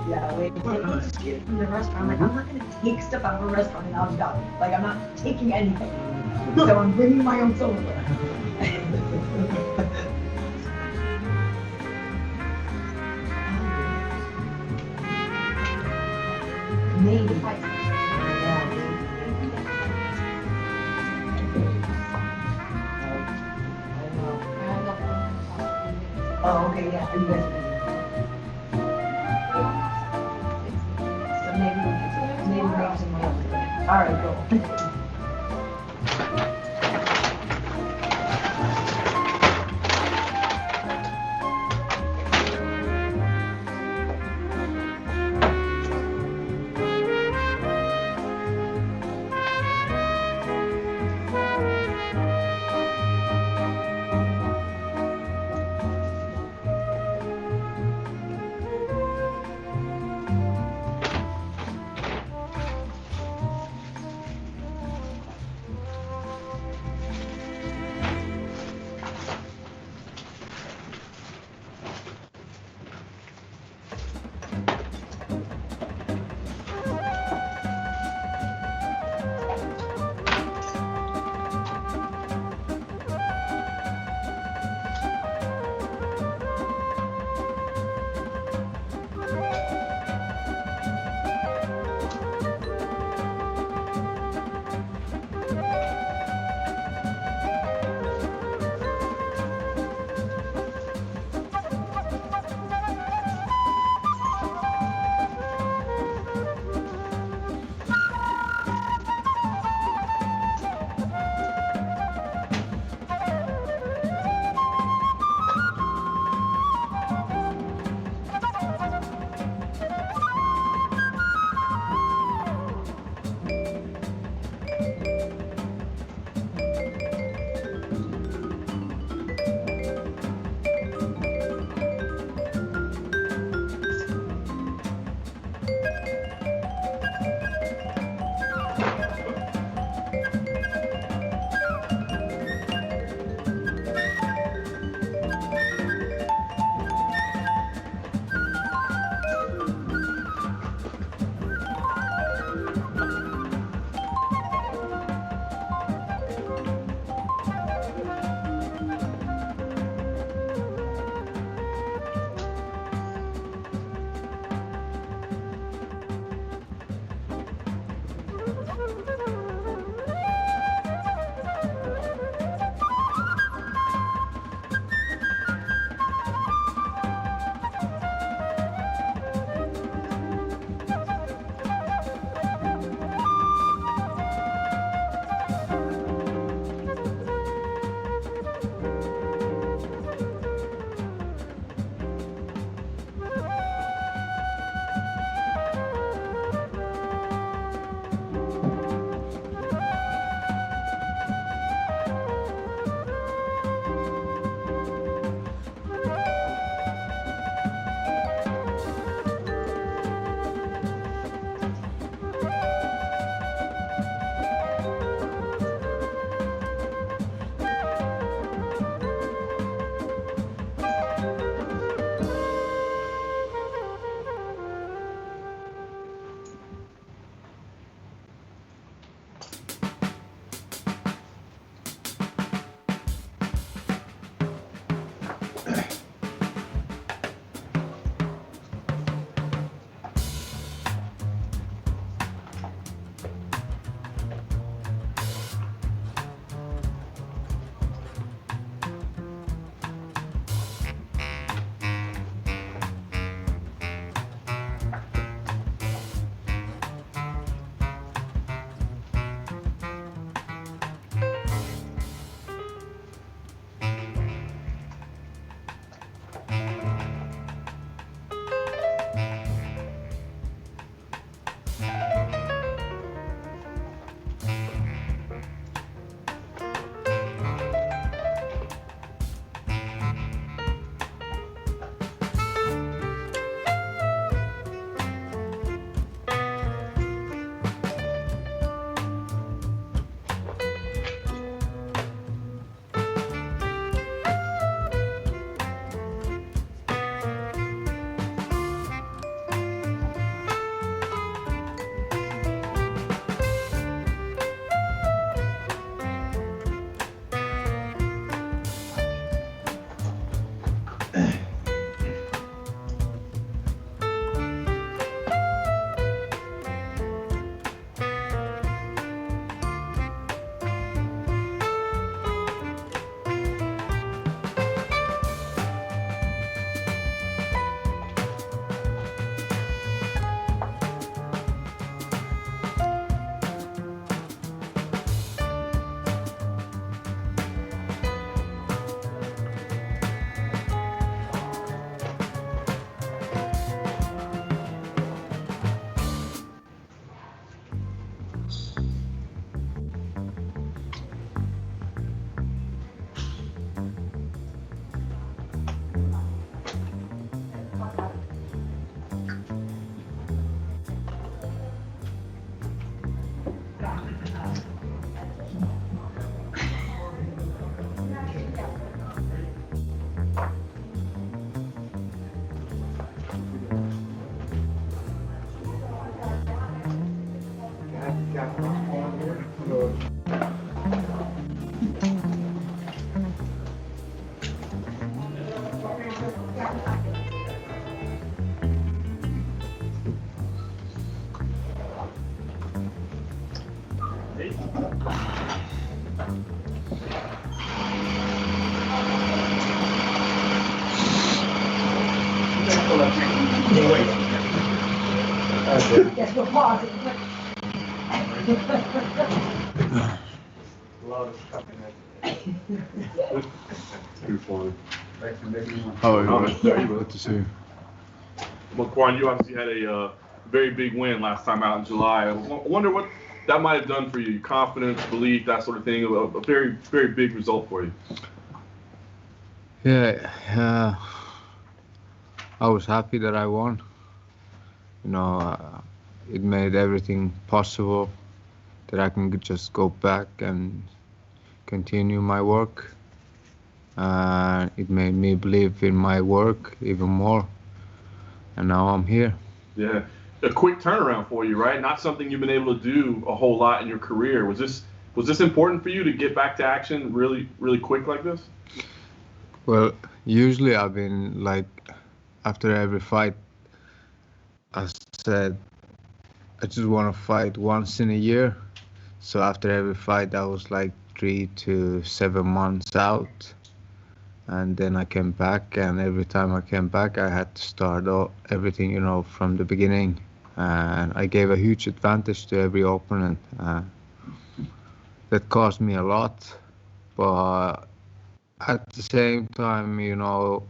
Yeah, wait, shit from the restaurant. I'm like, I'm not gonna take stuff out of a restaurant in Abu Dhabi. Like, I'm not taking anything. So I'm bringing my own silverware. Maybe. Oh, okay, yeah. Are you guys busy? So maybe Rob's in my office. All right, cool. Yes, we'll pause it. Too funny. Oh, good to see you. Makwan, you obviously had a very big win last time out in July. I wonder what that might have done for you. Confidence, belief, that sort of thing. A very, very big result for you. Yeah, I was happy that I won. You know, it made everything possible that I can just go back and continue my work. It made me believe in my work even more. And now I'm here. Yeah, a quick turnaround for you, right? Not something you've been able to do a whole lot in your career. Was this important for you to get back to action really, really quick like this? Well, usually I've been like, after every fight, I said, I just want to fight once in a year. So after every fight, I was like 3 to 7 months out. And then I came back, and every time I came back, I had to start everything, you know, from the beginning. And I gave a huge advantage to every opponent. That cost me a lot, but at the same time, you know,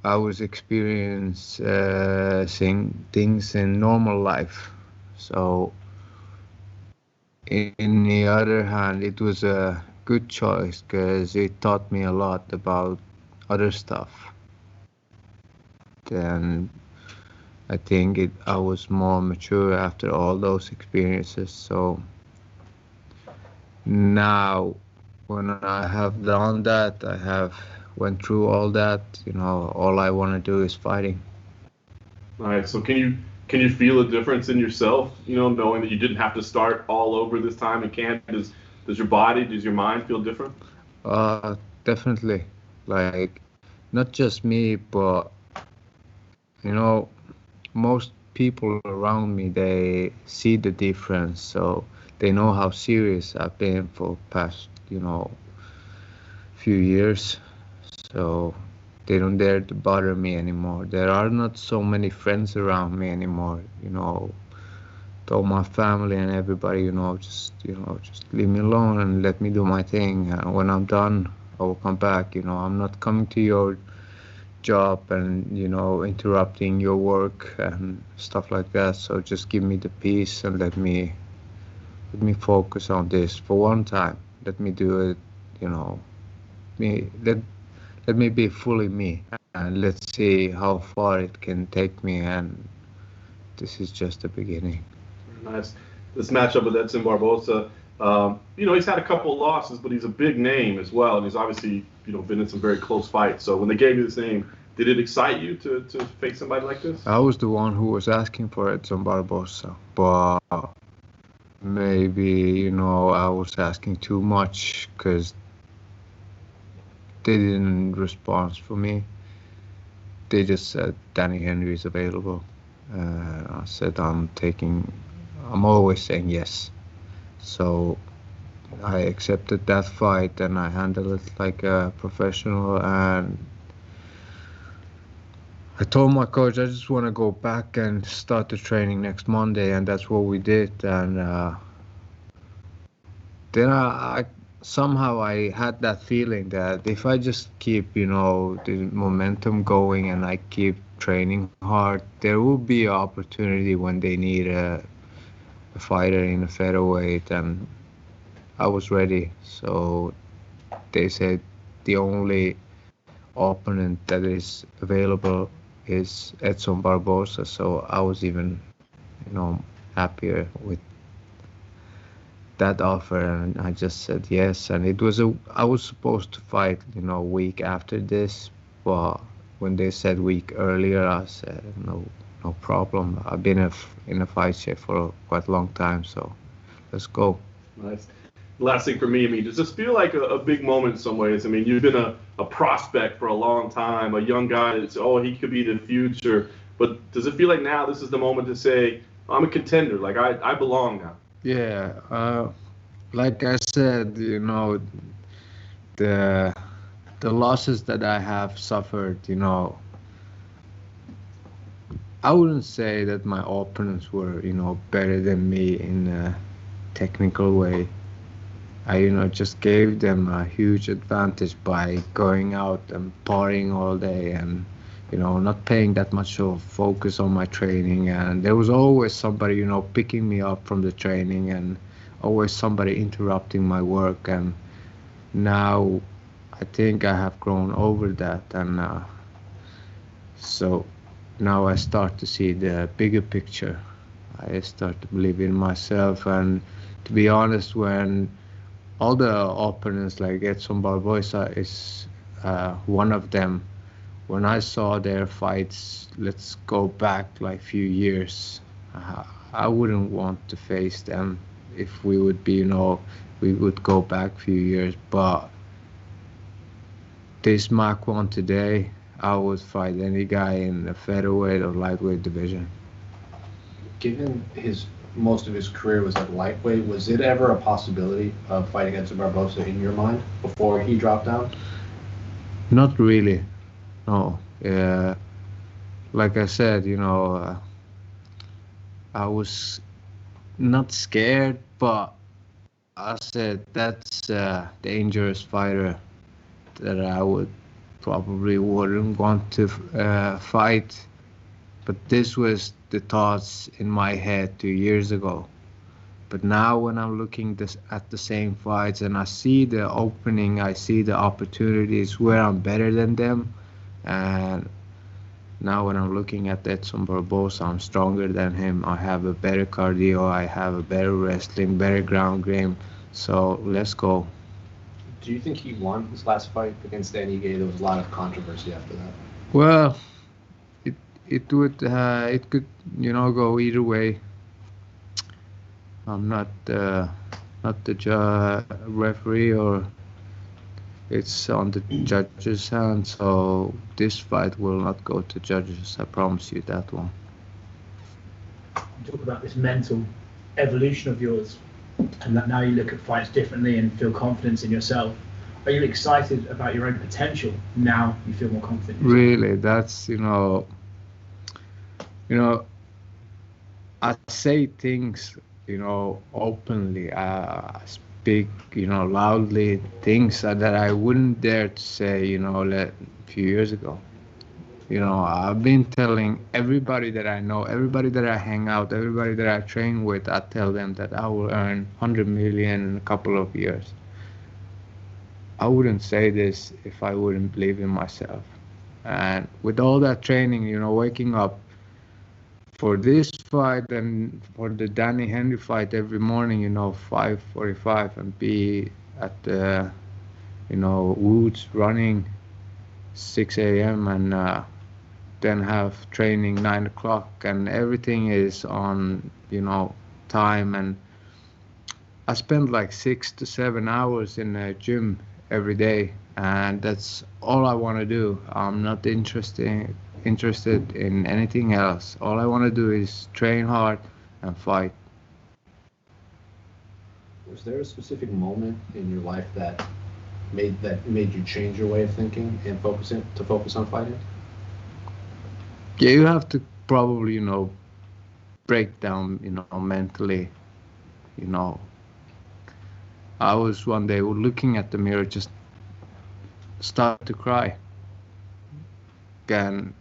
I was experiencing things in normal life. So, in the other hand, it was a good choice because it taught me a lot about other stuff. Then I think I was more mature after all those experiences. So now, when I have done that, I have went through all that. You know, all I want to do is fighting. All right. So can you feel a difference in yourself? You know, knowing that you didn't have to start all over this time in Canada. Does your body, does your mind feel different? Definitely. Like, not just me, but you know, most people around me, they see the difference, so they know how serious I've been for past, you know, few years. So they don't dare to bother me anymore. There are not so many friends around me anymore, you know. Told my family and everybody, just leave me alone and let me do my thing. And when I'm done, I will come back. I'm not coming to your job and interrupting your work and stuff like that. So just give me the peace and let me focus on this for one time. Let me do it. Let me be fully me, and let's see how far it can take me. And this is just the beginning. Nice. This matchup with Edson Barboza, he's had a couple of losses, but he's a big name as well, and he's obviously, been in some very close fights. So when they gave you this name, did it excite you to face somebody like this? I was the one who was asking for Edson Barboza, but maybe, I was asking too much because they didn't respond for me. They just said Danny Henry is available. I said I'm always saying yes. So I accepted that fight and I handled it like a professional, and I told my coach I just want to go back and start the training next Monday, and that's what we did. And then I somehow I had that feeling that if I just keep, the momentum going and I keep training hard, there will be an opportunity when they need a fighter in a featherweight, and I was ready. So they said the only opponent that is available is Edson Barboza. So I was even, happier with that offer, and I just said yes. And I was supposed to fight, a week after this, but when they said week earlier, I said no problem. I've been in a fight shape for quite a long time, so let's go. Nice. Last thing for me, does this feel like a big moment in some ways? You've been a prospect for a long time, a young guy that's, he could be the future. But does it feel like now this is the moment to say, I'm a contender, like I belong now? Yeah, like I said, the losses that I have suffered, I wouldn't say that my opponents were, better than me in a technical way. I, just gave them a huge advantage by going out and partying all day and, not paying that much of focus on my training. And there was always somebody, picking me up from the training and always somebody interrupting my work. And now I think I have grown over that. And so now I start to see the bigger picture. I start to believe in myself. And to be honest, when all the opponents like Edson Barboza is one of them. When I saw their fights, let's go back like few years, I wouldn't want to face them if we would be, we would go back few years. But this Makwan today, I would fight any guy in the featherweight or lightweight division. Given most of his career was at lightweight, was it ever a possibility of fighting Edson Barboza in your mind before he dropped down? Not really, no. Like I said, I was not scared, but I said that's a dangerous fighter that I probably wouldn't want to fight. But this was the thoughts in my head 2 years ago. But now when I'm looking at the same fights and I see the opening, I see the opportunities where I'm better than them. And now when I'm looking at Edson Barboza, I'm stronger than him. I have a better cardio, I have a better wrestling, better ground game. So let's go. Do you think he won his last fight against Danny Gay? There was a lot of controversy after that. Well, it could go either way. I'm not the referee, or it's on the judge's hand. So this fight will not go to judges. I promise you that one. Talk about this mental evolution of yours, and that now you look at fights differently and feel confidence in yourself. Are you excited about your own potential now? You feel more confident. Really, that's I say things, openly. I speak, loudly things that I wouldn't dare to say, a few years ago. I've been telling everybody that I know, everybody that I hang out, everybody that I train with, I tell them that I will earn 100 million in a couple of years. I wouldn't say this if I wouldn't believe in myself. And with all that training, waking up for this fight and for the Danny Henry fight every morning, 5:45, and be at the, woods running 6 a.m. and then have training 9 o'clock, and everything is on, time. And I spend like 6 to 7 hours in the gym every day, and that's all I want to do. I'm not interested in anything else. All I want to do is train hard and fight. Was there a specific moment in your life that made you change your way of thinking and focus on fighting? Yeah, you have to probably, break down, mentally. I was one day looking at the mirror, just start to cry. And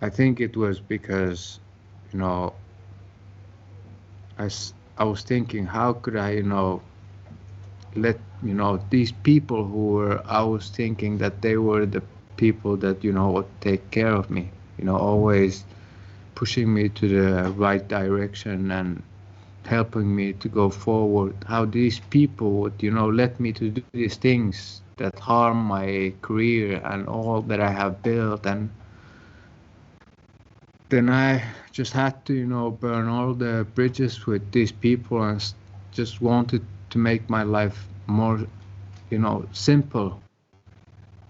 I think it was because, I was thinking, how could I, let, these people I was thinking that they were the people that, would take care of me, always pushing me to the right direction and helping me to go forward, how these people would, let me to do these things that harm my career and all that I have built. And then I just had to, burn all the bridges with these people and just wanted to make my life more, simple.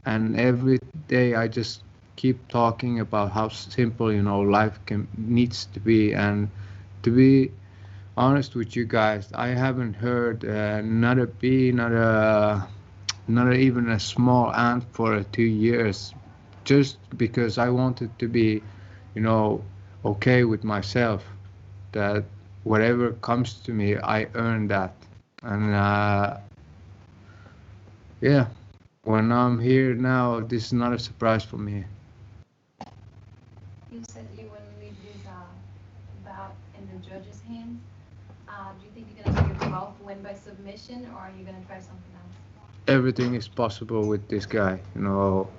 And every day I just keep talking about how simple, life needs to be. And to be honest with you guys, I haven't heard not a bee, not even a small ant for 2 years, just because I wanted to be, okay with myself, that whatever comes to me, I earn that. And yeah, when I'm here now, this is not a surprise for me. You said you wouldn't leave this bout in the judge's hands. Do you think you're going to get your 12th win by submission, or are you going to try something else? Everything is possible with this guy. Don't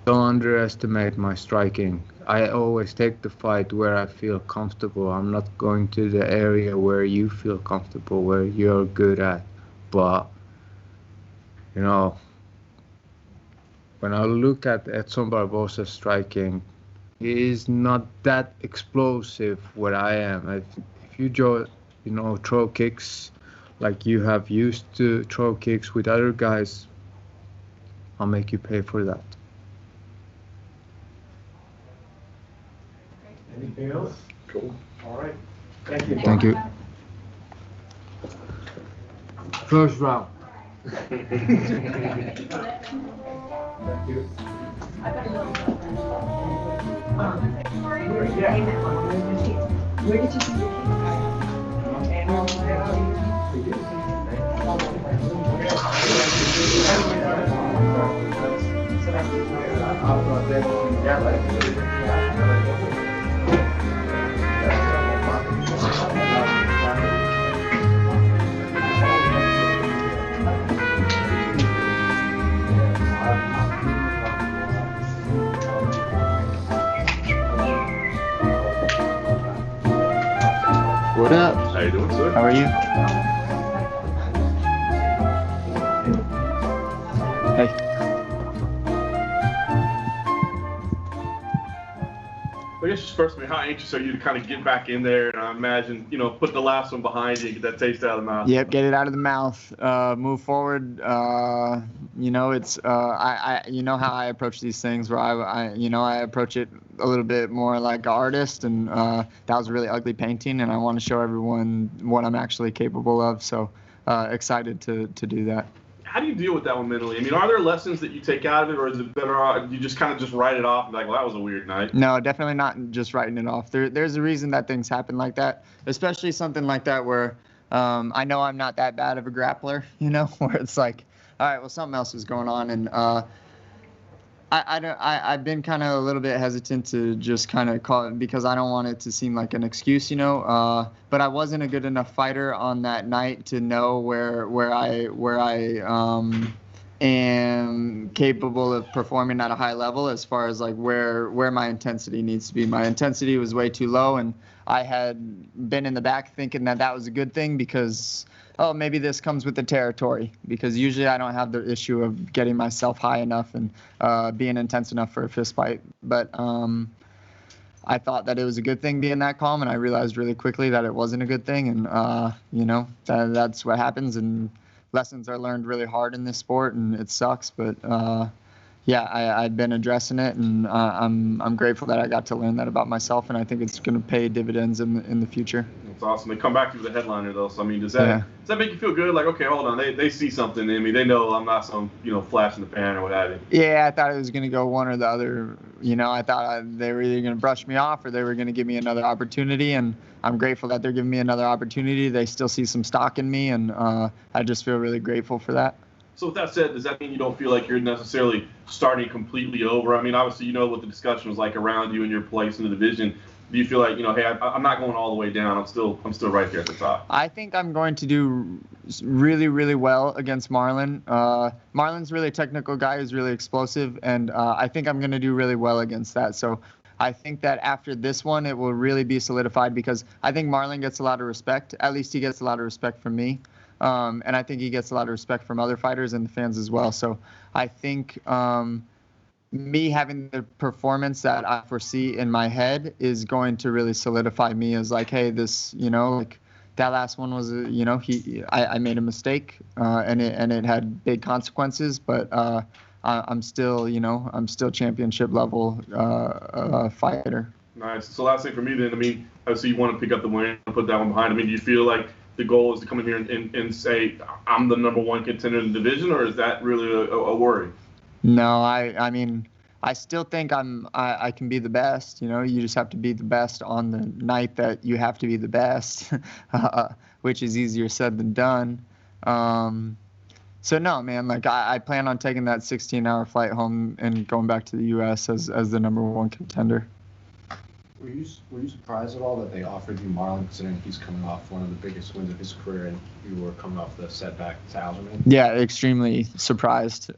underestimate my striking. I always take the fight where I feel comfortable. I'm not going to the area where you feel comfortable, where you're good at. But, when I look at Edson Barboza's striking, he is not that explosive where I am. If you throw kicks like you have used to throw kicks with other guys, I'll make you pay for that. Anything else? Cool. All right. Thank you. Thank you. First round. Thank you. Where did you see your What up? How you doing, sir? How are you? Hey. I guess just first, how anxious are you to kind of get back in there? And I imagine, put the last one behind you and get that taste out of the mouth. Yep, get it out of the mouth. Move forward. It's I you know how I approach these things, where I approach it a little bit more like an artist, and that was a really ugly painting, and I want to show everyone what I'm actually capable of. So excited to do that. How do you deal with that one mentally? I mean, are there lessons that you take out of it, or is it better you just kind of just write it off and be like, well, that was a weird night? No, definitely not just writing it off. There's a reason that things happen like that, especially something like that where I know I'm not that bad of a grappler, where it's like, all right, well, something else is going on. And I've been kind of a little bit hesitant to just kind of call it, because I don't want it to seem like an excuse, but I wasn't a good enough fighter on that night to know where I am capable of performing at a high level, as far as like where my intensity needs to be. My intensity was way too low, and I had been in the back thinking that was a good thing, because maybe this comes with the territory, because usually I don't have the issue of getting myself high enough and being intense enough for a fist fight. But I thought that it was a good thing being that calm, and I realized really quickly that it wasn't a good thing. And that's what happens, and lessons are learned really hard in this sport, and it sucks. But I've been addressing it, and I'm grateful that I got to learn that about myself, and I think it's going to pay dividends in the future. That's awesome. They come back to the headliner, though. So, I mean, does that make you feel good? Like, okay, hold on. They see something in me. They know I'm not some, flash in the pan or what have you. Yeah, I thought it was going to go one or the other. I thought they were either going to brush me off, or they were going to give me another opportunity. And I'm grateful that they're giving me another opportunity. They still see some stock in me, and I just feel really grateful for that. So with that said, does that mean you don't feel like you're necessarily starting completely over? I mean, obviously, you know what the discussion was like around you and your place in the division. Do you feel like, hey, I'm not going all the way down. I'm still right there at the top? I think I'm going to do really, really well against Marlon. Marlon's a really technical guy who's really explosive, and I think I'm going to do really well against that. So I think that after this one, it will really be solidified, because I think Marlon gets a lot of respect. At least he gets a lot of respect from me. And I think he gets a lot of respect from other fighters and the fans as well. So I think me having the performance that I foresee in my head is going to really solidify me as like, hey, this, like that last one was, I made a mistake, and it had big consequences, but I'm still championship level fighter. Nice. So last thing for me then, I mean, obviously you want to pick up the win and put that one behind. I mean, do you feel like the goal is to come in here and say, I'm the number one contender in the division, or is that really a worry? No, I mean, I still think I can be the best. You know, you just have to be the best on the night that you have to be the best, which is easier said than done. So no, man, like I plan on taking that 16-hour flight home and going back to the U.S. as the number one contender. Were you surprised at all that they offered you Marlon, considering he's coming off one of the biggest wins of his career, and you were coming off the setback to Algerman? Yeah, extremely surprised.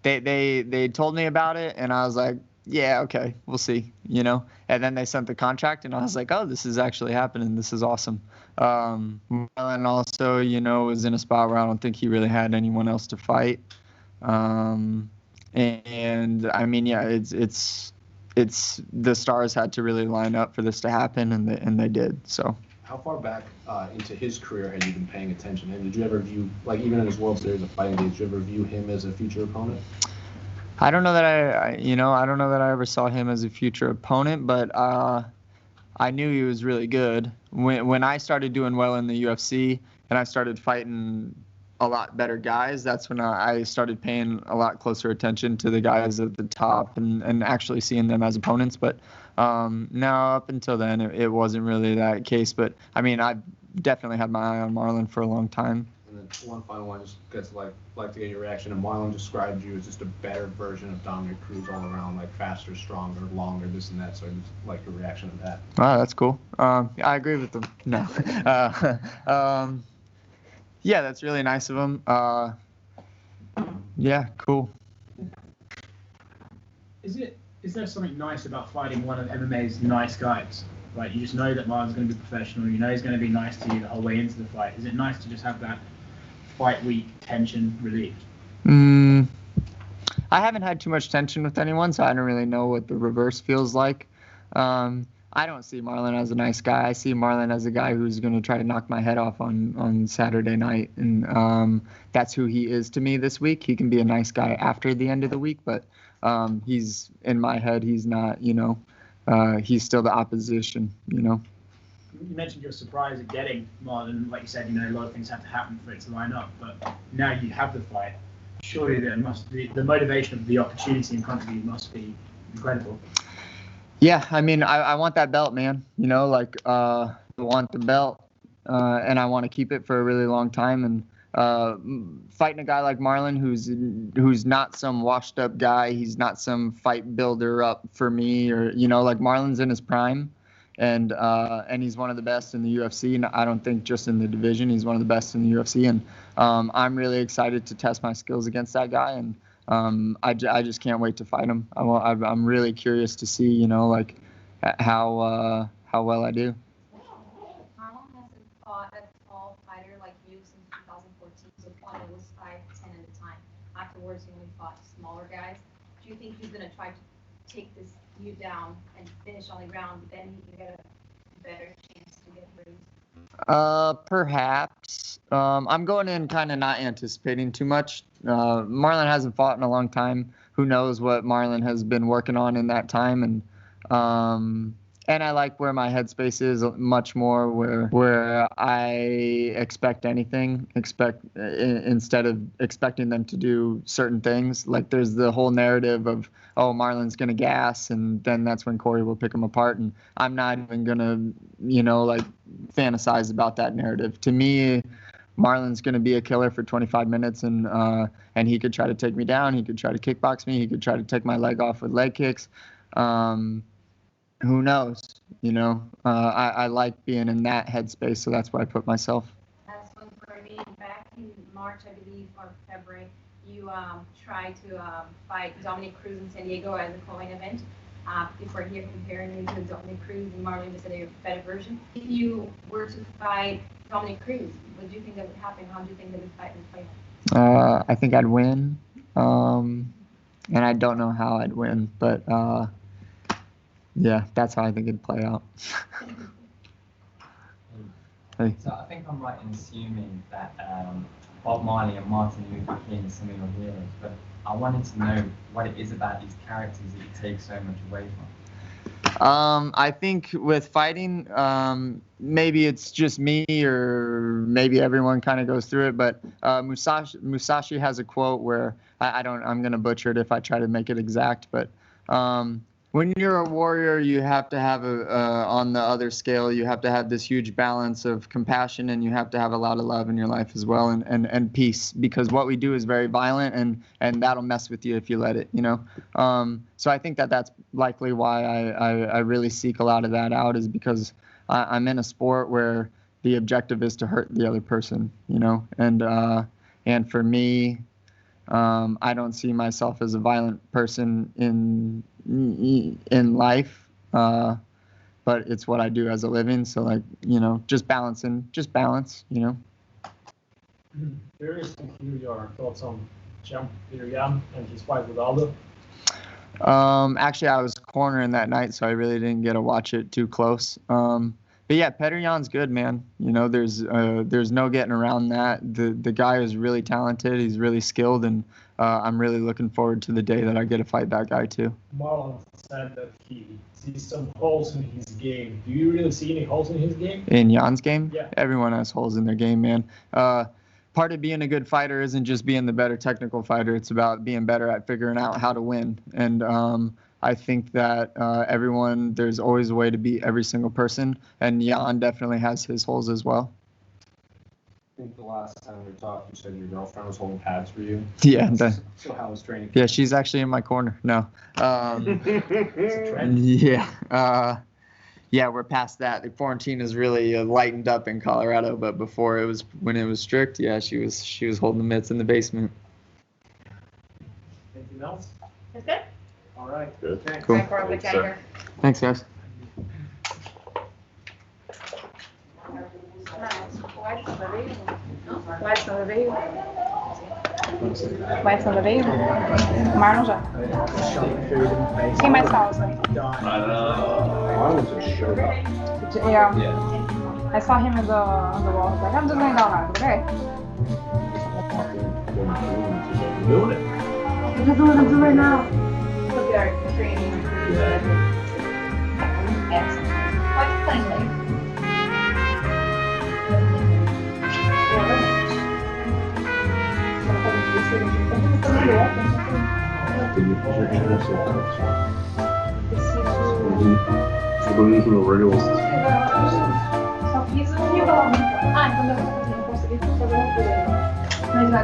They told me about it, and I was like, yeah, okay, we'll see, you know. And then they sent the contract, and I was like, oh, this is actually happening. This is awesome. Marlon also, you know, was in a spot where I don't think he really had anyone else to fight. And I mean, yeah, it's the stars had to really line up for this to happen, and they did. So. How far back into his career had you been paying attention? And did you ever view, like even in his World Series of Fighting days, did you ever view him as a future opponent? I don't know that I don't know that I ever saw him as a future opponent, but I knew he was really good. When I started doing well in the UFC and I started fighting a lot better guys, that's when I started paying a lot closer attention to the guys at the top and actually seeing them as opponents. But no, up until then, it wasn't really that case. But I mean, I've definitely had my eye on Marlon for a long time. And then one final one, just gets like to get your reaction. And Marlon described you as just a better version of Dominic Cruz all around, like faster, stronger, longer, this and that. So I just like your reaction to that. Wow, that's cool. I agree with them. No. Yeah, that's really nice of him. Yeah, cool. Is there something nice about fighting one of MMA's nice guys? Like, you just know that Marlon's going to be professional. You know he's going to be nice to you the whole way into the fight. Is it nice to just have that fight week tension relieved? I haven't had too much tension with anyone, so I don't really know what the reverse feels like. I don't see Marlon as a nice guy. I see Marlon as a guy who's going to try to knock my head off on Saturday night, and that's who he is to me this week. He can be a nice guy after the end of the week, but he's in my head. He's not, you know, he's still the opposition, you know. You mentioned you're surprised at getting Marlon. Like you said, you know, a lot of things have to happen for it to line up, but now you have the fight. Surely there must be the motivation of the opportunity in front of you must be incredible. Yeah, I mean, I want that belt, man. You know, like I want the belt, and I want to keep it for a really long time. And fighting a guy like Marlon, who's not some washed up guy, he's not some fight builder up for me, or you know, like Marlon's in his prime, and he's one of the best in the UFC. And I don't think just in the division, he's one of the best in the UFC. And I'm really excited to test my skills against that guy. And I just can't wait to fight him. I'm really curious to see, you know, like how well I do. Marlon hasn't fought a tall fighter like you since 2014, so fought was 5'10" at a time. Afterwards, he only fought smaller guys. Do you think he's going to try to take you down and finish on the ground, but then you get a better chance to get bruised? Perhaps. I'm going in kind of not anticipating too much. Marlon hasn't fought in a long time. Who knows what Marlon has been working on in that time, and I like where my headspace is much more where I expect anything, instead of expecting them to do certain things. Like there's the whole narrative of, oh, Marlon's going to gas, and then that's when Cory will pick him apart. And I'm not even going to, you know, like fantasize about that narrative. To me, Marlon's going to be a killer for 25 minutes, and he could try to take me down. He could try to kickbox me. He could try to take my leg off with leg kicks. Who knows? You know, I like being in that headspace, so that's where I put myself. That's one for me. Back in March, I believe, or February, you tried to fight Dominic Cruz in San Diego as a co-main event. If we're here comparing you to Dominic Cruz and Marlon, just a better version. If you were to fight Dominic Cruz, what do you think that would happen? How do you think that would fight would play out? I think I'd win, and I don't know how I'd win, but yeah, that's how I think it'd play out. Hey. So I think I'm right in assuming that Bob Marley and Martin Luther King are some of your heroes, but I wanted to know what it is about these characters that you take so much away from. I think with fighting, maybe it's just me or maybe everyone kind of goes through it, but Musashi has a quote where I'm going to butcher it if I try to make it exact, but when you're a warrior, you have to have on the other scale, you have to have this huge balance of compassion, and you have to have a lot of love in your life as well, and peace, because what we do is very violent, and that'll mess with you if you let it, you know. So I think that's likely why I really seek a lot of that out, is because I'm in a sport where the objective is to hurt the other person, you know, and for me, I don't see myself as a violent person in life, but it's what I do as a living. So, like, you know, just balance, you know. Curious to hear your thoughts on Champ Peter Yan and his fight with Aldo. Actually, I was cornering that night, so I really didn't get to watch it too close. But yeah, Petr Yan's good, man. You know, there's no getting around that. The guy is really talented. He's really skilled, and I'm really looking forward to the day that I get to fight that guy too. Marlon said that he sees some holes in his game. Do you really see any holes in his game? In Yan's game? Yeah. Everyone has holes in their game, man. Part of being a good fighter isn't just being the better technical fighter. It's about being better at figuring out how to win. And I think that there's always a way to beat every single person, and Yan definitely has his holes as well. I think the last time we talked, you said your girlfriend was holding pads for you. Yeah. So how was training? Yeah, she's actually in my corner. No. Yeah, we're past that. The quarantine has really lightened up in Colorado, but before when it was strict, yeah, she was holding the mitts in the basement. Anything else? That's good. All right. Good. Thanks. Cool. Thanks, guys. Mais uma vez? Marlon já. Quem mais fala? Yeah. I saw him in the wall. Like, I'm just going down now, okay? That's what I'm doing right now. Look at our training. Excellent. Quite plainly. Só fiz o nível. Ah, então eu não consegui fazer uma coisa. Mas vai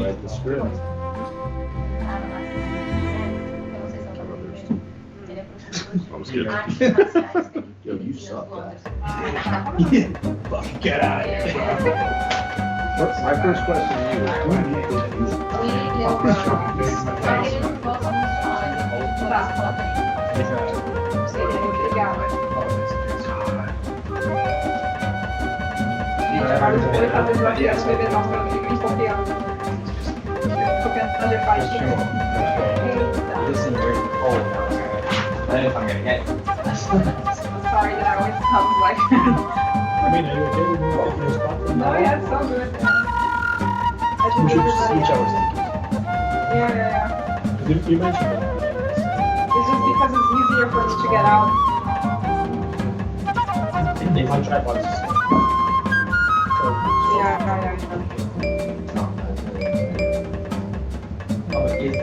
Write the script. I was kidding. Yo, you suck. Get out of here. My first question to you is, who do you think is Listen, we're cold now. I don't know if I'm gonna get it. Sorry that I always come like. I mean, are you okay with me taking your spot? No, yeah, it's so good. I We think should everybody. switch our stickers. Yeah. You mentioned that. It's just because it's easier for me to get out. My tripod's Yeah. Oh, it's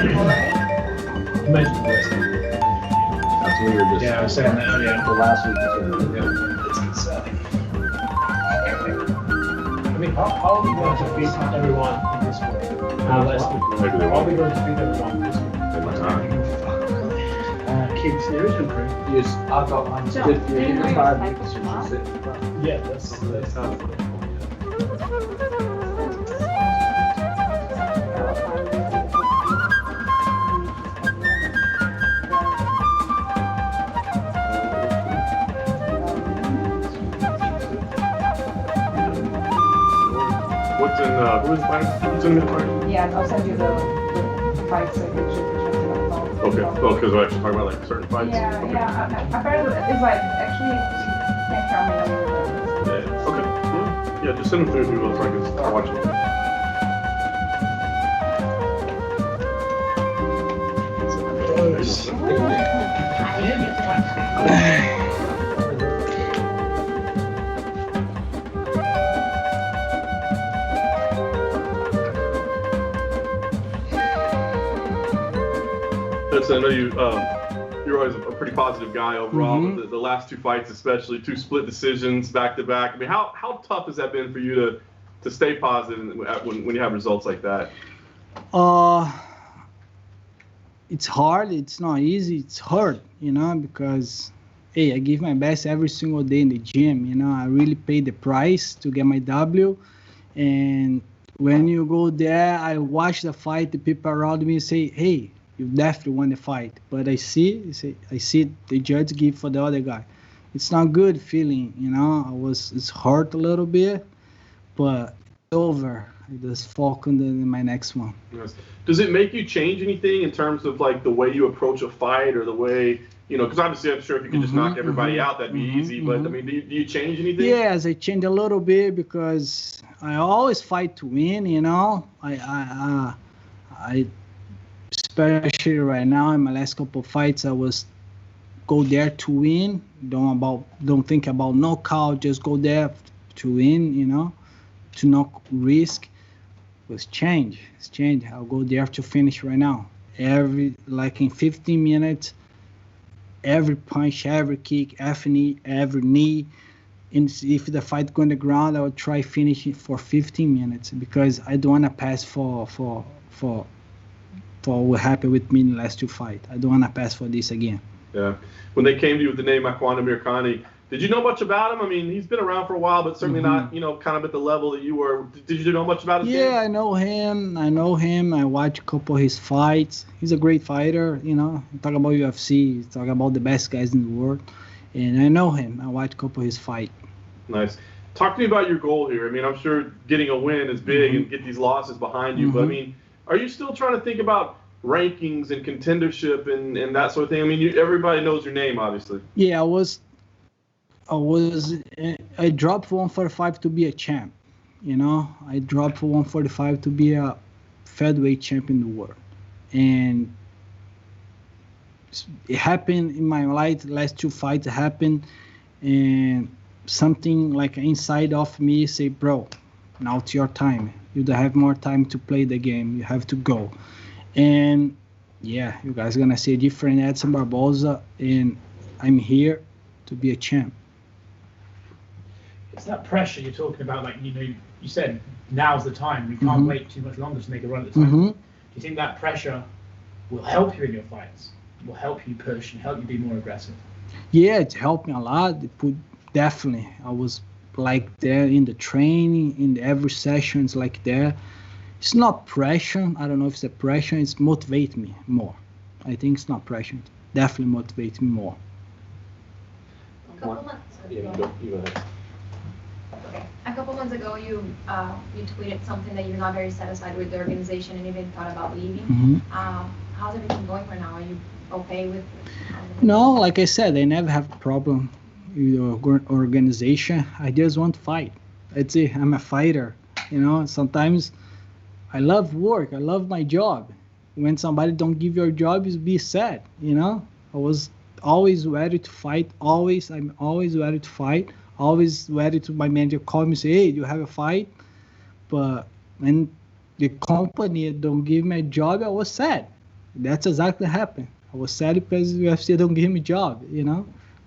You mentioned this. That's what you're just. Yeah, I was saying that earlier. The last week was It's concerning. I mean, how are we going to beat everyone in this world? Maybe they How are we won't. going to beat everyone in this world? Every time. keep the original crew. Yes, I thought mine was So, good. do you know your Five cycle minutes, tomorrow? that's it. Yeah, that's how. What's in who's fighting? Who's in the fight? Yeah, I'll send you the fights that you should check it out. Okay. Well, because we're actually talking about like certain fights. Yeah, Okay. yeah. Apparently, it's like actually can't tell me that. Yeah. Okay. Yeah, just send them through if you will, so I can start watching. I know you're always a pretty positive guy overall, but the last two fights, especially two split decisions back to back. I mean, how tough has that been for you to stay positive when you have results like that? It's hard. It's not easy. It's hard, because hey, I give my best every single day in the gym. I really pay the price to get my W, and when you go there, I watch the fight. The people around me say, "Hey, you definitely won the fight," but I see the judge give for the other guy. It's not good feeling, it's hurt a little bit, but it's over. I just focus on my next one. Yes. Does it make you change anything in terms of like the way you approach a fight or the way, because obviously I'm sure if you could just knock everybody out, that'd be easy. But I mean, do you change anything? Yes, I change a little bit because I always fight to win. I especially right now in my last couple of fights, I was go there to win. Don't think about knockout. Just go there to win. To not risk. It's change. It's change. I'll go there to finish right now. In 15 minutes, every punch, every kick, every knee. And if the fight go on the ground, I will try finishing for 15 minutes because I don't want to pass for what happened with me in the last two fights. I don't want to pass for this again. Yeah. When they came to you with the name Makwan Amirkhani, did you know much about him? I mean, he's been around for a while, but certainly not, kind of at the level that you were. Did you know much about his game? I know him. I watch a couple of his fights. He's a great fighter, Talk about UFC, talk about the best guys in the world. And I know him. I watch a couple of his fights. Nice. Talk to me about your goal here. I mean, I'm sure getting a win is big and get these losses behind you. But, I mean, are you still trying to think about rankings and contendership and that sort of thing? I mean, everybody knows your name, obviously. Yeah, I dropped for 145 to be a champ. I dropped for 145 to be a featherweight champ in the world. And it happened in my last two fights happened, and something like inside of me say, bro, now it's your time. You don't have more time to play the game. You have to go. And yeah, you guys are gonna see a different Edson Barboza, and I'm here to be a champ. It's that pressure you're talking about, you said now's the time. We can't wait too much longer to make a run at the time. Do you think that pressure will help you in your fights? Will help you push and help you be more aggressive? Yeah, it helped me a lot. Definitely. I was like there in the training, in every session, it's like there. It's not pressure. I don't know if it's a pressure. It's motivate me more. I think it's not pressure. It definitely motivates me more. A couple months Yeah, ago. you go ahead. Okay. A couple months ago, you tweeted something that you're not very satisfied with the organization and even thought about leaving. How's everything going right now? Are you okay with? No, like I said, I never have a problem with the organization. I just want to fight. That's it. I'm a fighter. Sometimes I love work. I love my job. When somebody don't give your job, you be sad. I was always ready to fight. I'm always ready to fight. Always ready to my manager call me and say, hey, you have a fight? But when the company don't give me a job, I was sad. That's exactly what happened. I was sad because UFC don't give me a job,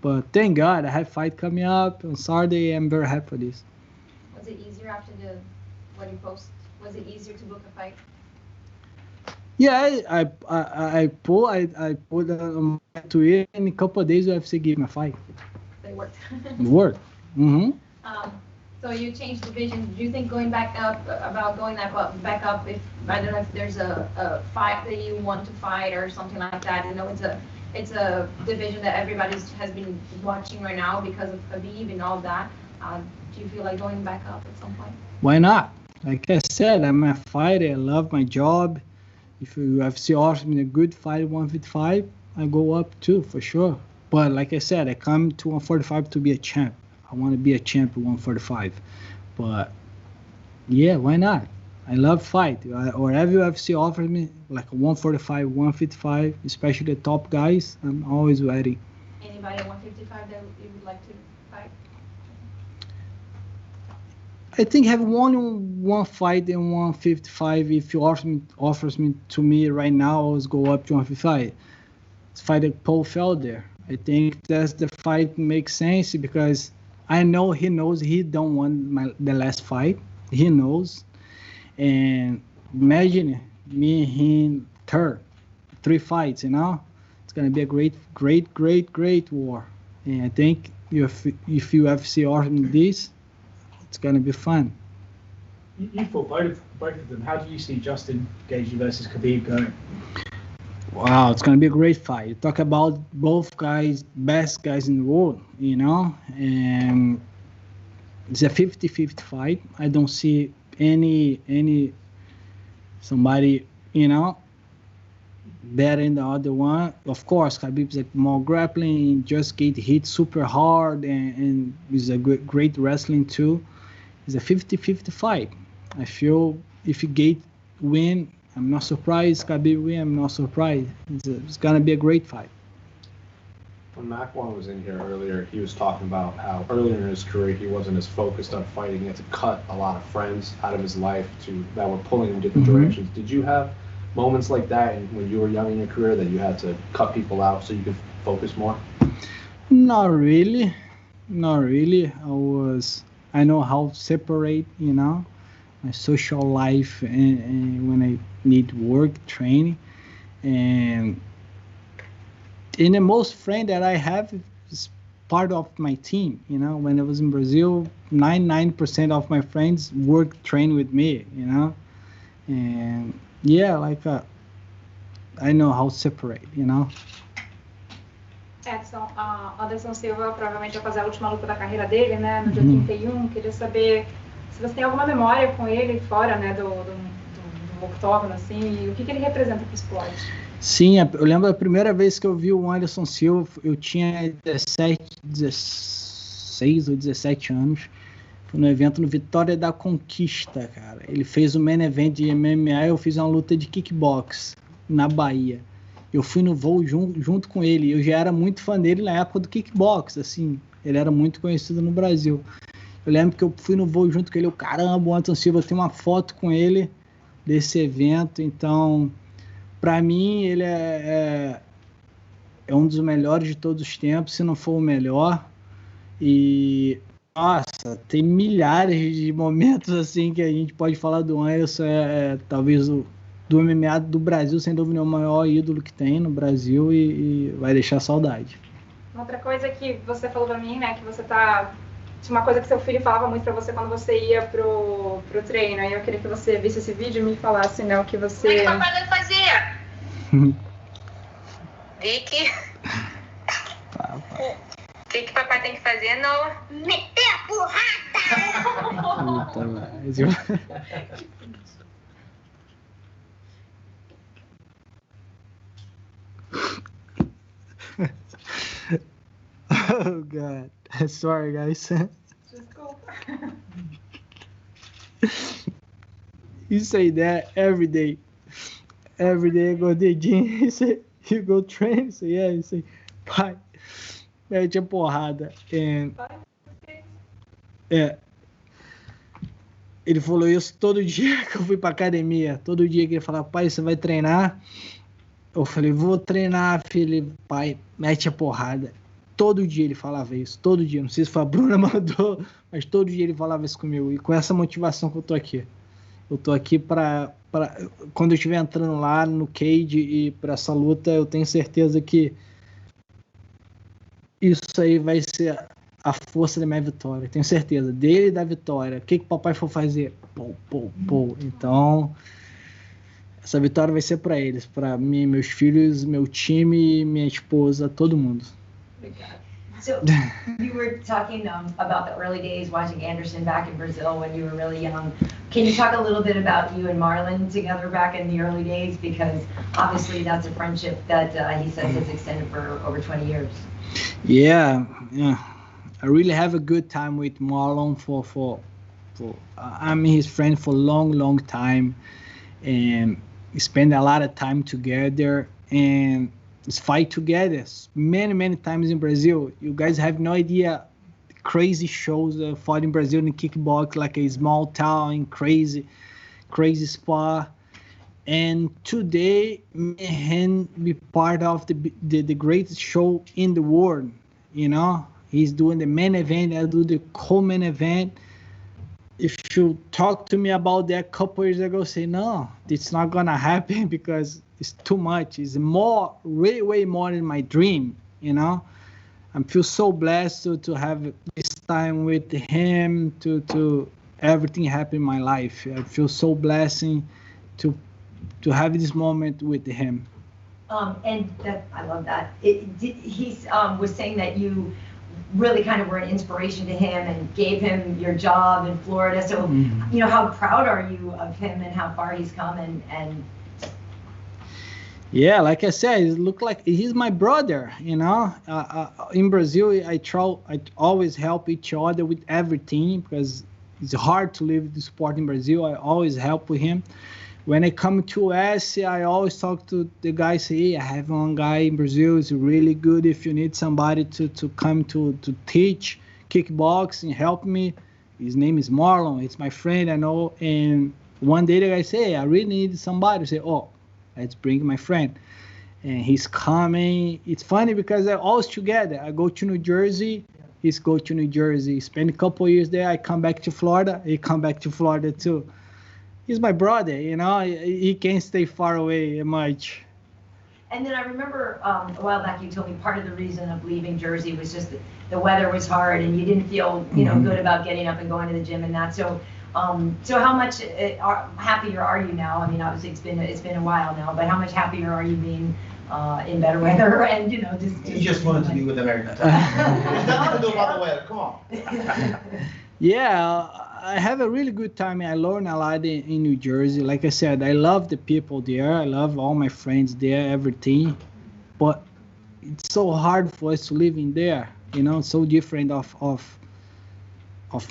But thank God I have a fight coming up on Saturday. I'm very happy for this. Was it easier after what you post? Was it easier to book a fight? Yeah, I put on my Twitter, and in a couple of days UFC gave me a fight. They worked. It worked. Mm-hmm. So you changed division. Do you think going back up, back up, if I don't know if there's a fight that you want to fight or something like that? I know it's a division that everybody has been watching right now because of Khabib and all that. Do you feel like going back up at some point? Why not? Like I said, I'm a fighter. I love my job. If UFC offers me a good fight 155, I go up too, for sure. But like I said, I come to 145 to be a champ. I want to be a champ at 145. But yeah, why not? I love fight. Whatever UFC offers me, like a 145, 155, especially the top guys, I'm always ready. Anybody at 155 that you would like to fight? I think having one fight in 155, if you offers me to me right now, I always go up to 155. It's fight at Paul Felder. I think that's the fight makes sense because I know he knows he don't want the last fight. He knows. And imagine me and him three fights, you know? It's going to be a great war. And I think if UFC offers me this, it's going to be fun. You fought both of them. How do you see Justin Gaethje versus Khabib going? Wow, it's going to be a great fight. You talk about both guys, best guys in the world, you know? And it's a 50-50 fight. I don't see any somebody, you know, better than the other one. Of course, Khabib's like more grappling, just get hit super hard, and is a great wrestling too. It's a 50-50 fight. I feel if Gaethje win, I'm not surprised. Khabib win, I'm not surprised. It's gonna be a great fight. When Makwan was in here earlier, he was talking about how earlier in his career he wasn't as focused on fighting. He had to cut a lot of friends out of his life that were pulling in different directions. Did you have moments like that when you were young in your career that you had to cut people out so you could focus more? Not really. I know how to separate, you know, my social life and when I need work, training, and the most friend that I have is part of my team. You know, when I was in Brazil, 99% of my friends train with me, you know, and yeah, I know how to separate, you know. Edson, Anderson Silva provavelmente vai fazer a última luta da carreira dele, né, no dia 31. Queria saber se você tem alguma memória com ele fora, né, do octógono, assim, e o que ele representa para o esporte. Sim, eu lembro a primeira vez que eu vi o Anderson Silva, eu tinha 16 ou 17 anos. Foi no evento no Vitória da Conquista, cara. Ele fez o main event de MMA, eu fiz uma luta de kickbox na Bahia. Eu fui no voo junto com ele. Eu já era muito fã dele na época do kickbox, assim. Ele era muito conhecido no Brasil. Eu lembro que eu fui no voo junto com ele. Caramba, o Anderson Silva, tem uma foto com ele desse evento. Então, para mim, ele é um dos melhores de todos os tempos, se não for o melhor. E, nossa, tem milhares de momentos assim que a gente pode falar do Anderson. Talvez do MMA do Brasil, sem dúvida, é o maior ídolo que tem no Brasil e vai deixar saudade. Outra coisa que você falou pra mim, né, que você tinha uma coisa que seu filho falava muito pra você quando você ia pro treino, aí eu queria que você visse esse vídeo e me falasse, né, o que você... O que papai deve fazer? O que papai tem que fazer, Noah? Meter a porrada! Puta, mas... Oh God, sorry guys. You say that every day. Every day I go to the gym, he say, you go train? So yeah, he say, pai, mete a porrada. And, ele falou isso todo dia que eu fui pra academia. Todo dia que ele falava, pai, você vai treinar? Eu falei, vou treinar, filho. Pai, mete a porrada. Todo dia ele falava isso, todo dia. Não sei se foi a Bruna mandou, mas todo dia ele falava isso comigo. E com essa motivação que eu tô aqui. Eu tô aqui para quando eu estiver entrando lá no cage e para essa luta, eu tenho certeza que isso aí vai ser a força da minha vitória. Tenho certeza dele e da vitória. O que o papai for fazer? Pô. Então, essa vitória vai ser para eles, para mim, meus filhos, meu time, minha esposa, todo mundo. So you were talking about the early days watching Anderson back in Brazil when you were really young. Can you talk a little bit about you and Marlon together back in the early days? Because obviously that's a friendship that he says has extended for over 20 years. Yeah. I really have a good time with Marlon for I'm his friend for a long time, and we spend a lot of time together and fight together many times in Brazil. You guys have no idea crazy shows fought in Brazil in kickbox, like a small town, crazy spar. And today, me and him be part of the greatest show in the world. You know, he's doing the main event, I do the co-main event. If you talk to me about that a couple years ago, say no, it's not gonna happen because it's too much. It's more, way more than my dream. You know, I feel so blessed to have this time with him, to everything happen in my life. I feel so blessing to have this moment with him. And that, I love that. He was saying that you really kind of were an inspiration to him and gave him your job in Florida. So, you know, how proud are you of him and how far he's come and Yeah, like I said, it look like he's my brother, you know. In Brazil, I always help each other with everything because it's hard to live the sport in Brazil. I always help with him. When I come to US, I always talk to the guys, say, hey, I have one guy in Brazil, it's really good. If you need somebody to come to teach kickboxing, help me. His name is Marlon, it's my friend, I know. And one day the guy say, hey, I really need somebody. I say, oh, let's bring my friend. And he's coming. It's funny because they're always together. I go to New Jersey, he's go to New Jersey. Spend a couple years there, I come back to Florida, he come back to Florida too. He's my brother, you know, he can't stay far away much. And then I remember a while back you told me part of the reason of leaving Jersey was just that the weather was hard and you didn't feel, you know, good about getting up and going to the gym and that. So how much happier are you now? I mean, obviously it's been a while now, but how much happier are you being in better weather and, you know, just You just wanted to be with America. There's nothing to do about the weather. Come on. Yeah, I have a really good time. I learn a lot in New Jersey. Like I said, I love the people there. I love all my friends there, everything. But it's so hard for us to live in there, you know, so different of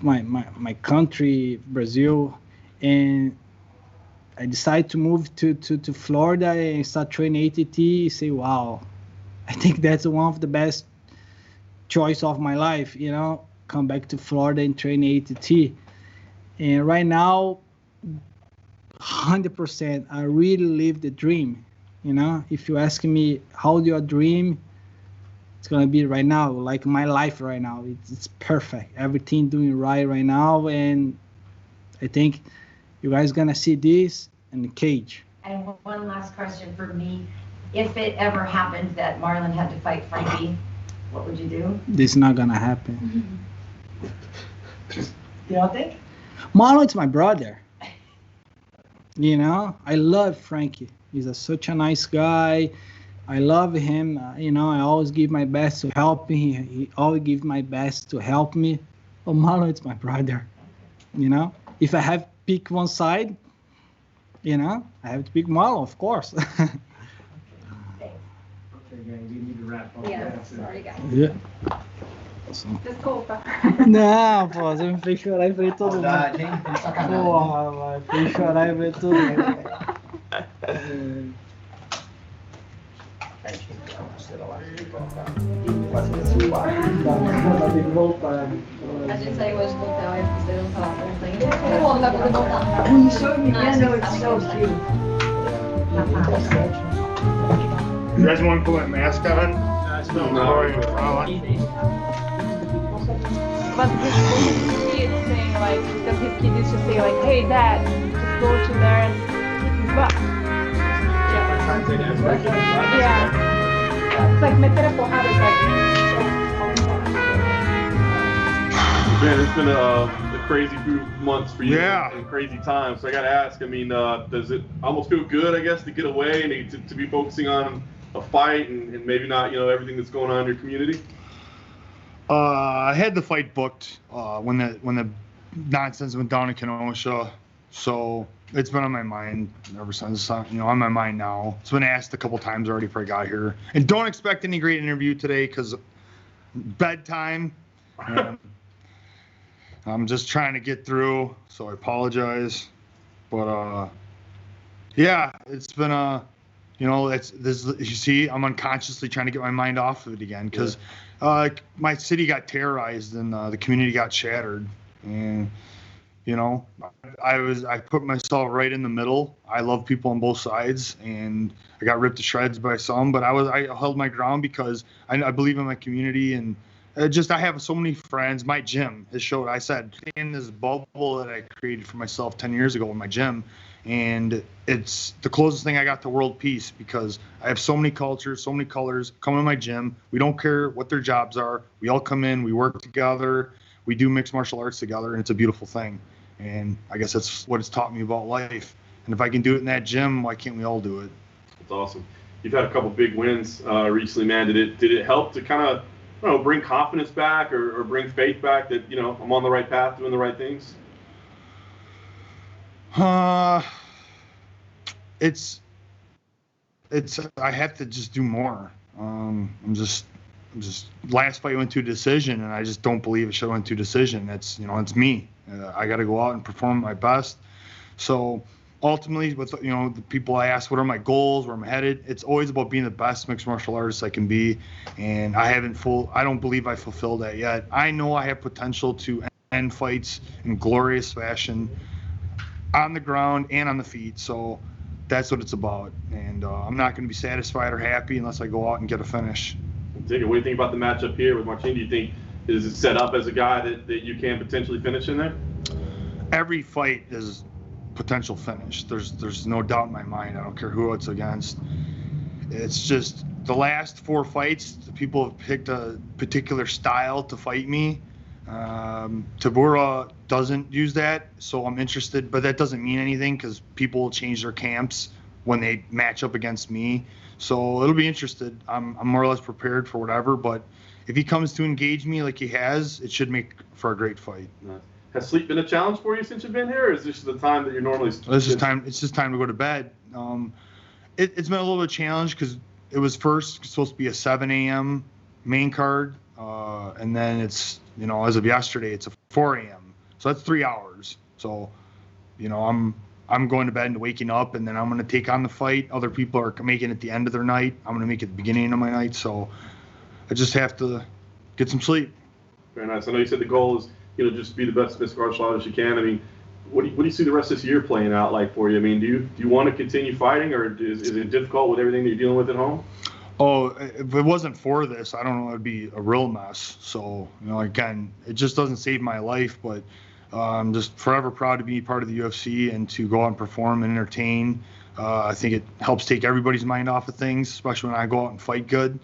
my country, Brazil. And I decided to move to Florida and start training ATT. Say, wow, I think that's one of the best choice of my life, you know, come back to Florida and train ATT. And right now, 100%, I really live the dream. You know, if you ask me how do you dream, it's gonna be right now, like my life right now. It's perfect. Everything doing right now, and I think you guys gonna see this in the cage. And one last question for me: if it ever happened that Marlon had to fight Frankie, what would you do? This is not gonna happen. You don't think? Marlon's my brother. You know, I love Frankie. He's such a nice guy. I love him. You know, I always give my best to help him. He always gives my best to help me. But Marlon's my brother. You know, if I have to pick one side, you know, I have to pick Marlon, of course. Okay, gang, we need to wrap up. Yeah, sorry guys. Yeah. Desculpa. Não, pô, você me fez chorar em frente de todo mundo. Saudade, hein? Tem sacanagem. Porra, mano, fez chorar em frente de todo mundo. A gente tem que tirar uma cera lá. Tem que voltar. A gente saiu hoje do hotel e fizeram falar pra uns ainda. Eu vou dar pra voltar. When you showed me Nando, it's so cute. You guys want to put a mask on? But his kids saying like, because his kid used to say like, hey dad, just go to there and kick his butt. Yeah. It's like meter a porrada, it's like Ben, it's been a crazy few months for you. Yeah. And crazy times. So I got to ask, I mean, does it almost feel good, I guess, to get away and to be focusing on a fight and maybe not, everything that's going on in your community? I had the fight booked when the nonsense went down in Kenosha, so it's been on my mind ever since. On my mind now. It's been asked a couple times already before I got here. And don't expect any great interview today because bedtime. I'm just trying to get through, so I apologize. But yeah, it's been it's this. You see, I'm unconsciously trying to get my mind off of it again because my city got terrorized and the community got shattered, and I put myself right in the middle. I love people on both sides, and I got ripped to shreds by some, but I held my ground because I believe in my community and. I have so many friends. My gym has showed. I said in this bubble that I created for myself 10 years ago in my gym, and it's the closest thing I got to world peace because I have so many cultures, so many colors come to my gym. We don't care what their jobs are. We all come in, we work together, we do mixed martial arts together, and it's a beautiful thing. And I guess that's what it's taught me about life. And if I can do it in that gym, why can't we all do it? That's awesome. You've had a couple big wins recently, man. Did it help to kind of bring confidence back or bring faith back that, I'm on the right path, doing the right things? It's I have to just do more. I'm just last fight went to a decision, and I just don't believe it should have went to a decision. It's me. I got to go out and perform my best. So ultimately, with the people I ask, what are my goals, where I'm headed? It's always about being the best mixed martial artist I can be, and I don't believe I fulfilled that yet. I know I have potential to end fights in glorious fashion, on the ground and on the feet. So that's what it's about, and I'm not going to be satisfied or happy unless I go out and get a finish. What do you think about the matchup here with Marcin? Do you think is it set up as a guy that you can potentially finish in there? Every fight is potential finish. There's no doubt in my mind. I don't care who it's against. It's just the last 4 fights, the people have picked a particular style to fight me. Tybura doesn't use that, so I'm interested, but that doesn't mean anything because people will change their camps when they match up against me. So it'll be interested. I'm more or less prepared for whatever, but if he comes to engage me like he has, it should make for a great fight. Nice. Has sleep been a challenge for you since you've been here, or is this the time that you're normally? It's just time to go to bed. It's been a little bit of a challenge because it was first supposed to be a 7 a.m. main card, and then it's as of yesterday it's a 4 a.m. So that's 3 hours. So I'm going to bed and waking up, and then I'm going to take on the fight. Other people are making it the end of their night. I'm going to make it the beginning of my night. So I just have to get some sleep. Very nice. I know you said the goal is just be the best mixed martial artist you can. I mean, what do you see the rest of this year playing out like for you? I mean, do you want to continue fighting, or is it difficult with everything that you're dealing with at home? Oh, if it wasn't for this, I don't know, it'd be a real mess. So, again, it just doesn't save my life, but I'm just forever proud to be part of the UFC and to go out and perform and entertain. I think it helps take everybody's mind off of things, especially when I go out and fight good.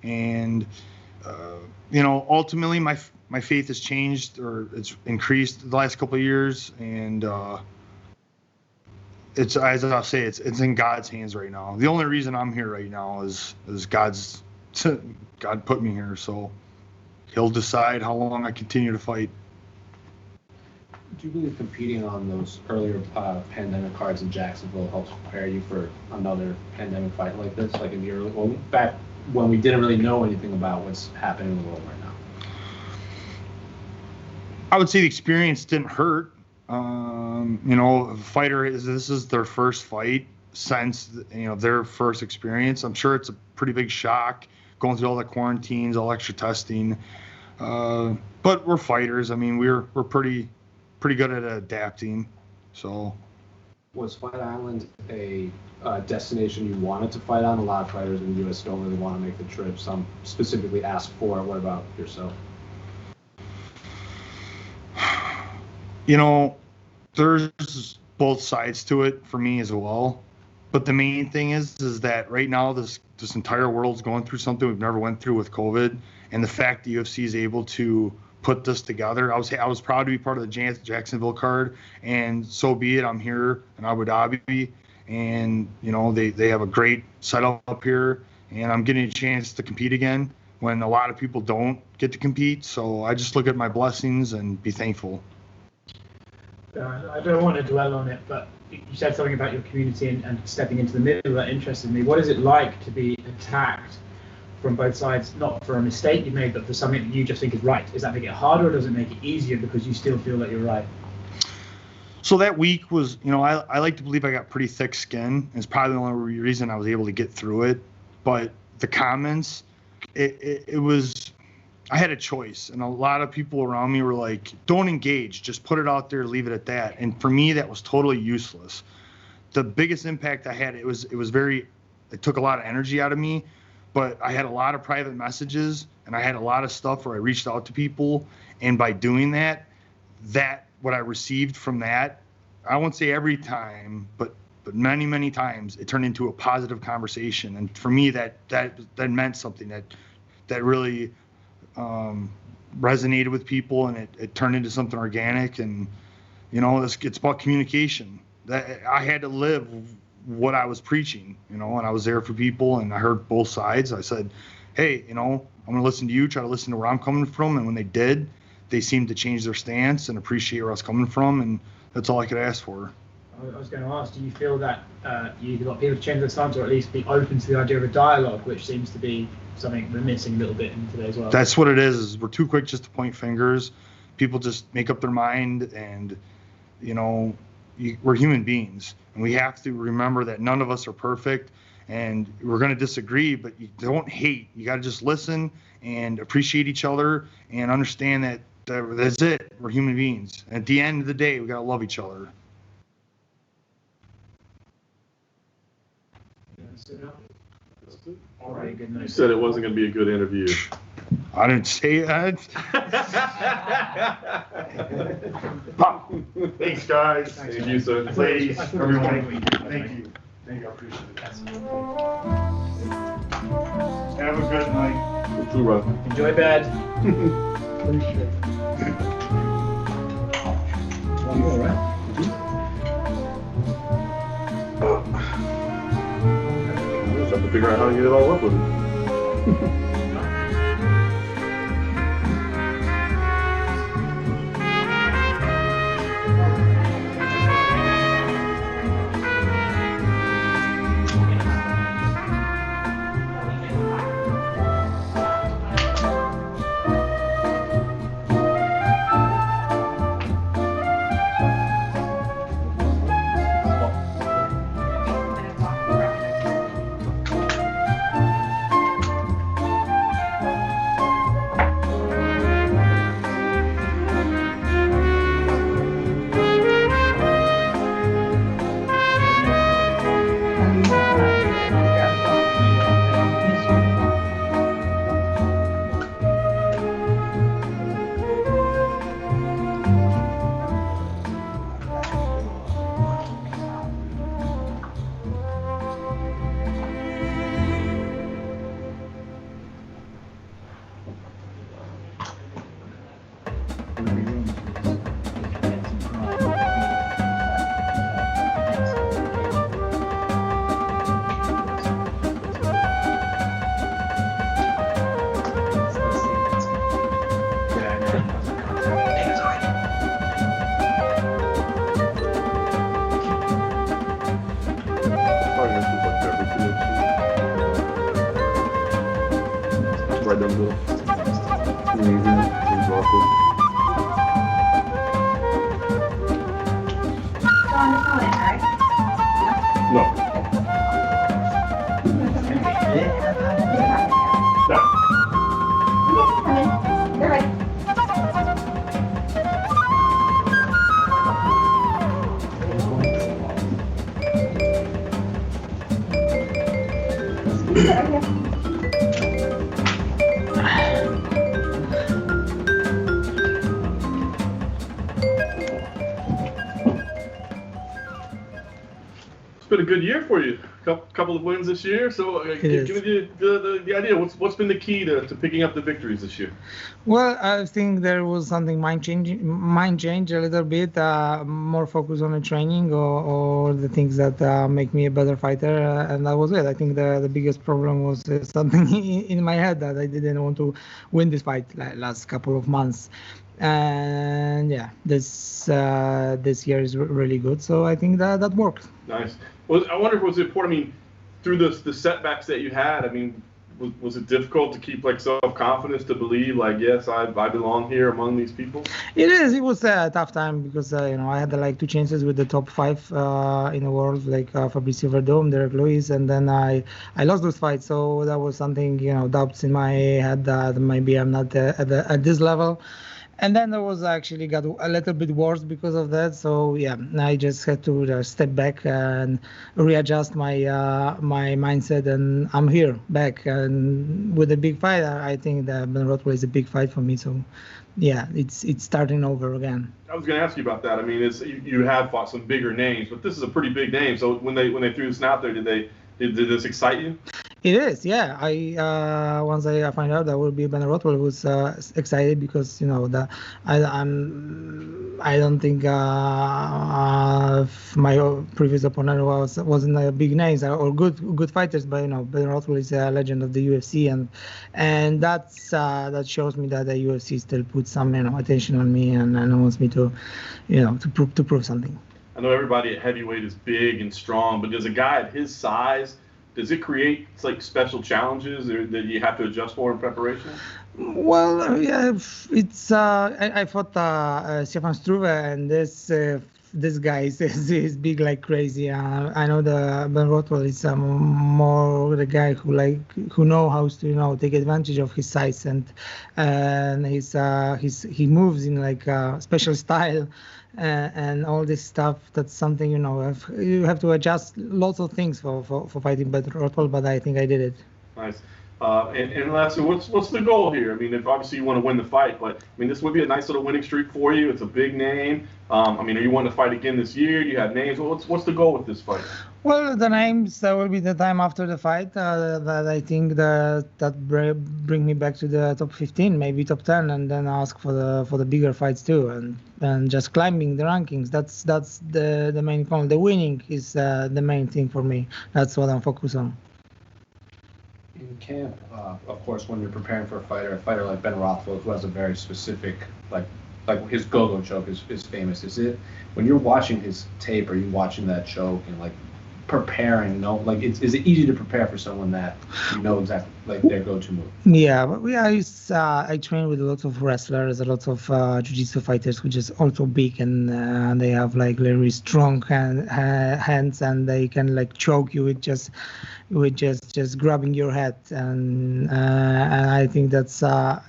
And, ultimately my faith has changed, or it's increased the last couple of years, and it's, as I'll say, it's in God's hands right now. The only reason I'm here right now is God put me here, so He'll decide how long I continue to fight. Do you believe competing on those earlier pandemic cards in Jacksonville helps prepare you for another pandemic fight like this, like in the early, back when we didn't really know anything about what's happening in the world right now? I would say the experience didn't hurt. A fighter this is their first fight since their first experience. I'm sure it's a pretty big shock going through all the quarantines, all extra testing. But we're fighters. I mean, we're pretty good at adapting. So, was Fight Island a destination you wanted to fight on? A lot of fighters in the U.S. don't really want to make the trip. Some specifically ask for it. What about yourself? There's both sides to it for me as well. But the main thing is that right now this entire world's going through something we've never went through with COVID, and the fact the UFC is able to put this together. I was proud to be part of the Jacksonville card, and so be it. I'm here in Abu Dhabi, and you know they have a great setup up here, and I'm getting a chance to compete again when a lot of people don't get to compete. So I just look at my blessings and be thankful. I don't want to dwell on it, but you said something about your community and stepping into the middle that interested me. What is it like to be attacked from both sides, not for a mistake you made, but for something that you just think is right? Does that make it harder, or does it make it easier because you still feel that you're right? So that week was, you know, I like to believe I got pretty thick skin. It's probably the only reason I was able to get through it. But the comments, it was, I had a choice, and a lot of people around me were like, don't engage, just put it out there, leave it at that. And for me, that was totally useless. The biggest impact I had, it took a lot of energy out of me, but I had a lot of private messages, and I had a lot of stuff where I reached out to people, and by doing that what I received from that, I won't say every time, but many, many times, it turned into a positive conversation. And for me, that meant something that really resonated with people, and it turned into something organic. And you know, it's about communication. That I had to live what I was preaching, you know, and I was there for people, and I heard both sides. I said, hey, you know, I'm gonna listen to you, try to listen to where I'm coming from. And when they did, they seemed to change their stance and appreciate where I was coming from, and that's all I could ask for. I was going to ask, do you feel that you got people to change their stance, or at least be open to the idea of a dialogue, which seems to be something we're missing a little bit in today's world? That's what it is we're too quick just to point fingers. People just make up their mind, and you know, we're human beings, and we have to remember that none of us are perfect, and we're going to disagree, but you don't hate. You got to just listen and appreciate each other and understand that that's it. We're human beings. At the end of the day, we got to love each other. All right, good night. You said it wasn't going to be a good interview. I didn't say that. Thanks, guys. Thank you, sir. Ladies, everyone. Thank you. I appreciate it. Have a good night. Too rough. Enjoy bed. Appreciate it. You all right? I just have to figure out how to get it all up with it. Right down the middle. No. been a good year for you. Couple of wins this year. So give me the idea. What's been the key to picking up the victories this year? Well, I think there was something mind change a little bit, more focus on the training or the things that make me a better fighter, and that was it. I think the biggest problem was something in my head that I didn't want to win this fight last couple of months. And yeah, this year is really good, so I think that worked. Nice. Well, I wonder if it was important. I mean, through the setbacks that you had, I mean, was it difficult to keep like self-confidence to believe like, yes, I belong here among these people? It is. It was a tough time because I had like 2 chances with the top 5 in the world, like Fabricio Verdum, Derek Lewis, and then I lost those fights. So that was something, doubts in my head that maybe I'm not at this level. And then there was actually got a little bit worse because of that. So yeah, I just had to step back and readjust my mindset, and I'm here back. And with a big fight, I think that Ben Rothwell is a big fight for me. So yeah, it's starting over again. I was going to ask you about that. I mean, you have fought some bigger names, but this is a pretty big name. So when they threw this out there, did this excite you? It is, yeah. Once I find out that will be Ben Rothwell, was excited because I don't think my previous opponent wasn't a big names or good fighters, but Ben Rothwell is a legend of the UFC, and that shows me that the UFC still puts some attention on me and wants me to to prove something. I know everybody at heavyweight is big and strong, but as a guy at his size, does it create like special challenges that you have to adjust for in preparation? Well, yeah, it's I fought Stefan Struve, and this guy is big like crazy. I know the Ben Rothwell is more the guy who know how to take advantage of his size, and he moves in like a special style. And all this stuff, that's something you have to adjust lots of things for fighting Ben Rothwell, but I think I did it. Nice. And lastly, what's the goal here? I mean, if obviously you want to win the fight, but I mean, this would be a nice little winning streak for you. It's a big name. I mean, are you wanting to fight again this year? Do you have names? What's the goal with this fight? Well, the names will be the time after the fight that I think that bring me back to the top 15, maybe top 10, and then ask for the bigger fights too, and just climbing the rankings. That's the main goal. The winning is the main thing for me. That's what I'm focused on. In camp, of course, when you're preparing for a fighter like Ben Rothwell, who has a very specific, like his go-go choke is famous. Is it when you're watching his tape, are you watching that choke and like preparing? Is it easy to prepare for someone that exactly like their go-to move? Yeah, but I train with lots of wrestlers, lots of jiu-jitsu fighters, which is also big, and they have like very strong hands, and they can like choke you with just grabbing your head, and I think that's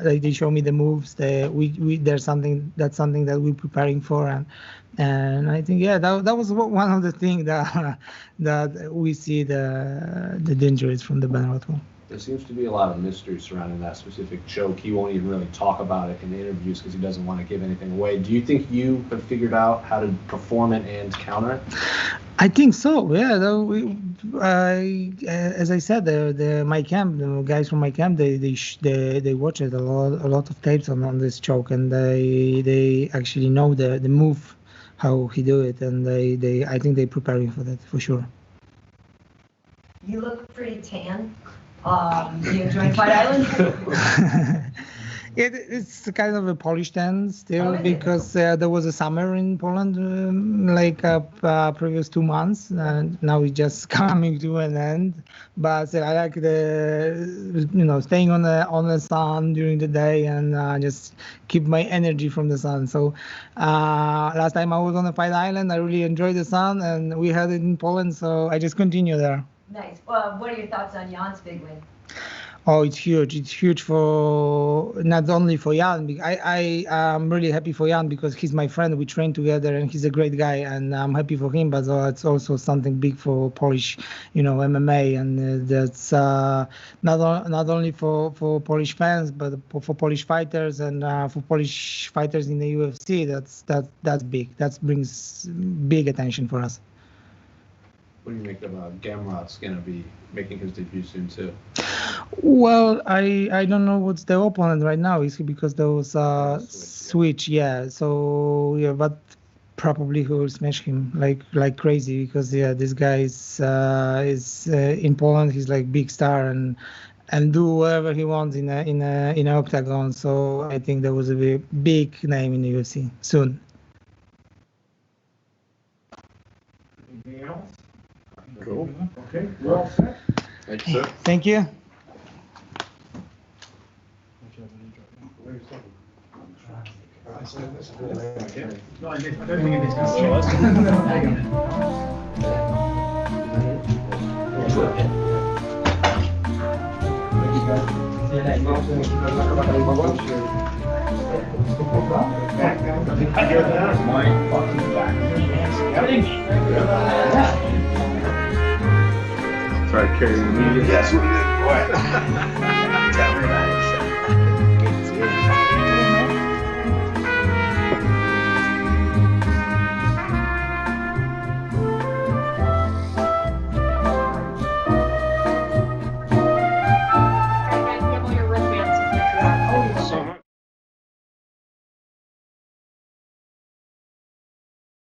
they show me the moves. There's something that we're preparing for, and I think that was one of the things that we see the dangers from the Ben Rothwell. There seems to be a lot of mystery surrounding that specific choke. He won't even really talk about it in the interviews because he doesn't want to give anything away. Do you think you have figured out how to perform it and counter it? I think so. Yeah. As I said, my camp, the guys from my camp, they watch it a lot of tapes on this choke, and they actually know the move, how he do it, and I think they're preparing for that for sure. You look pretty tan. You enjoying Fight Island? It's kind of a Polish tan still because there was a summer in Poland previous 2 months, and now it's just coming to an end. But I like the staying on the sun during the day and just keep my energy from the sun. So last time I was on the Fight Island, I really enjoyed the sun, and we had it in Poland, so I just continue there. Nice. Well, what are your thoughts on Jan's big win? Oh, it's huge. It's huge for not only for Jan. I am really happy for Jan because he's my friend. We train together, and he's a great guy, and I'm happy for him. But it's also something big for Polish, MMA, and that's not only for Polish fans, but for Polish fighters and for Polish fighters in the UFC. That's big. That brings big attention for us. What do you make of Gamrot's going to be making his debut soon too? Well, I don't know what's the opponent right now. Is because there was a switch, yeah. So yeah, but probably he will smash him like crazy because yeah, this guy is in Poland. He's like big star and do whatever he wants in a octagon. So I think there was a big name in the UFC soon. Anything else? Cool. Okay, we're all set. Thank you, sir. Thank you. No, I don't think it is. Try carrying the media. Yes, we did. Boy. Tell me about it.